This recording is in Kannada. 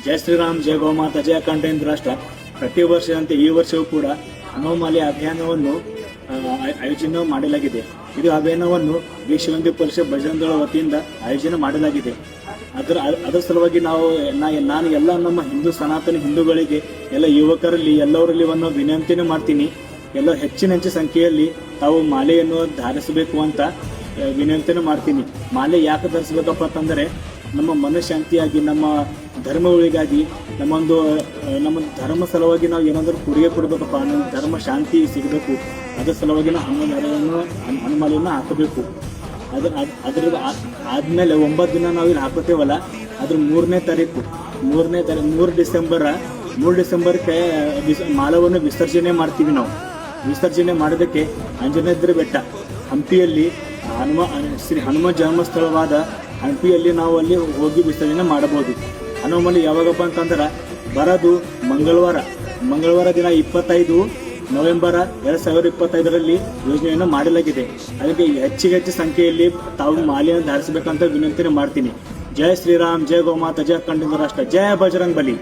ಜಯ ಶ್ರೀರಾಮ್, ಜಯ ಗೋಮಾತಾ, ಜಯ ಕಂಠೇಂದ್ರ ರಾಷ್ಟ್ರ. ಪ್ರತಿ ವರ್ಷದಂತೆ ಈ ವರ್ಷವೂ ಕೂಡ ಹನುಮಾಲಿ ಅಭಿಯಾನವನ್ನು ಆಯೋಜನೆ ಮಾಡಲಾಗಿದೆ. ಇದು ಅಭಿಯಾನವನ್ನು ವಿಶ್ವ ಹಿಂದೂ ಪರಿಷತ್ ಬಜರಂಗ ದಳ ವತಿಯಿಂದ ಆಯೋಜನೆ ಮಾಡಲಾಗಿದೆ. ಅದರ ಸಲುವಾಗಿ ನಾನು ಎಲ್ಲ ನಮ್ಮ ಹಿಂದೂ ಸನಾತನ ಹಿಂದೂಗಳಿಗೆ, ಎಲ್ಲ ಯುವಕರಲ್ಲಿ ಎಲ್ಲವರಲ್ಲಿ ಒಂದು ವಿನಂತಿಯನ್ನು ಮಾಡ್ತೀನಿ. ಎಲ್ಲ ಹೆಚ್ಚಿನ ಸಂಖ್ಯೆಯಲ್ಲಿ ತಾವು ಮಾಲೆಯನ್ನು ಧಾರಿಸಬೇಕು ಅಂತ ವಿನಂತಿಯನ್ನು ಮಾಡ್ತೀನಿ. ಮಾಲೆ ಯಾಕೆ ಧರಿಸಬೇಕಪ್ಪ ಅಂತಂದರೆ, ನಮ್ಮ ಮನಃಶಾಂತಿಯಾಗಿ, ನಮ್ಮ ಧರ್ಮಗಳಿಗಾಗಿ, ನಮ್ಮ ಧರ್ಮ ಸಲುವಾಗಿ ನಾವು ಏನಾದರೂ ಕೊಡುಗೆ ಕೊಡಬೇಕಪ್ಪ, ನಮ್ಮ ಧರ್ಮ ಶಾಂತಿ ಸಿಗಬೇಕು. ಅದರ ಸಲುವಾಗಿ ನಾವು ಹನುಮಾಲೆಯನ್ನು ಹಾಕಬೇಕು. ಆದಮೇಲೆ 9 ದಿನ ನಾವು ಇಲ್ಲಿ ಹಾಕೋತೇವಲ್ಲ, ಅದ್ರ 3ನೇ ತಾರೀಕು 3 ಡಿಸೆಂಬರ್ಗೆ ಮಾಲವನ್ನು ವಿಸರ್ಜನೆ ಮಾಡ್ತೀವಿ. ನಾವು ವಿಸರ್ಜನೆ ಮಾಡೋದಕ್ಕೆ ಅಂಜನಾದ್ರಿ ಬೆಟ್ಟ, ಹಂಪಿಯಲ್ಲಿ ಶ್ರೀ ಹನುಮ ಜನ್ಮಸ್ಥಳವಾದ ಹಂಪಿಯಲ್ಲಿ ನಾವು ಅಲ್ಲಿ ಹೋಗಿ ವಿಸರ್ಜನೆ ಮಾಡಬಹುದು. ಹನುಮಲಿ ಯಾವಾಗಪ್ಪ ಅಂತಂದ್ರೆ ಬರೋದು ಮಂಗಳವಾರ ದಿನ 25 ನವೆಂಬರ್ 2025ರಲ್ಲಿ ಯೋಜನೆಯನ್ನು ಮಾಡಲಾಗಿದೆ. ಅದಕ್ಕೆ ಹೆಚ್ಚು ಸಂಖ್ಯೆಯಲ್ಲಿ ತಾವು ಮಾಲೆಯನ್ನು ಧಾರಿಸಬೇಕಂತ ವಿನಂತಿಯನ್ನು ಮಾಡ್ತೀನಿ. ಜಯ ಶ್ರೀರಾಮ್, ಜಯ ಗೋಮಾತಾ, ಜಯ ಕಂಠೇಂದ್ರ ರಾಷ್ಟ್ರ, ಜಯ ಬಜರಂಗ್ ಬಲಿ.